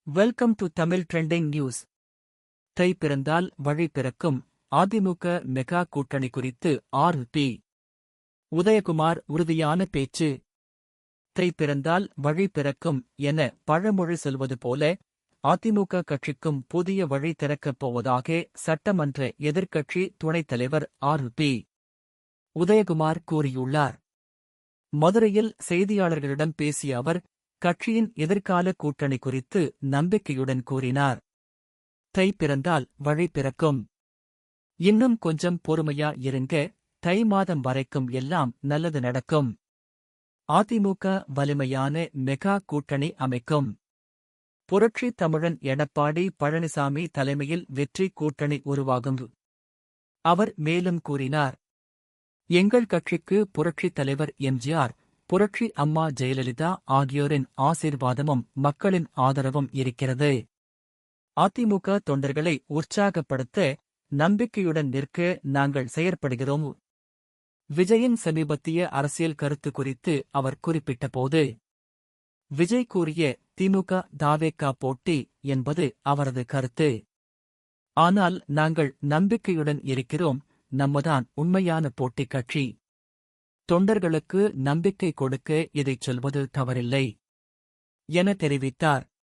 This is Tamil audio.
Welcome to Tamil trending news. தை பிறந்தால் வழி பிறக்கும். அதிமுக மெகா கூட்டணி குறித்து பி. உதயகுமார் உறுதியான பேச்சு. தை பிறந்தால் வழி பிறக்கும் என பழமொழி சொல்வது போல அதிமுக கட்சிக்கும் புதிய வழி திறக்கப் போவதாக சட்டமன்ற எதிர்க்கட்சி துணைத் தலைவர் பி. உதயகுமார் கூறியுள்ளார். மதுரையில் செய்தியாளர்களிடம் பேசிய அவர், கட்சியின் எதிர்கால கூட்டணி குறித்து நம்பிக்கையுடன் கூறினார். தை பிறந்தால் வழி பிறக்கும். இன்னும் கொஞ்சம் பொறுமையா இருங்க, தை மாதம் வரைக்கும் எல்லாம் நல்லது நடக்கும். அதிமுக வலிமையான மெகா கூட்டணி அமைக்கும். புரட்சி தமிழன் எடப்பாடி பழனிசாமி தலைமையில் வெற்றி கூட்டணி உருவாகும். அவர் மேலும் கூறினார், எங்கள் கட்சிக்கு புரட்சித் தலைவர் எம்ஜிஆர், புரட்சி அம்மா ஜெயலலிதா ஆகியோரின் ஆசீர்வாதமும் மக்களின் ஆதரவும் இருக்கிறது. அதிமுக தொண்டர்களை உற்சாகப்படுத்த, நம்பிக்கையுடன் நிற்க நாங்கள் செயற்படுகிறோம். விஜயின் சமீபத்திய அரசியல் கருத்து குறித்து அவர் குறிப்பிட்டபோது, விஜய் கூறிய திமுக தாவேகா போட்டி என்பது அவரது கருத்து. ஆனால் நாங்கள் நம்பிக்கையுடன் இருக்கிறோம், நம்மதான் உண்மையான போட்டி கட்சி. தொண்டர்களுக்கு நம்பிக்கை கொடுக்க இதைச் சொல்வது தவறில்லை என தெரிவித்தார்.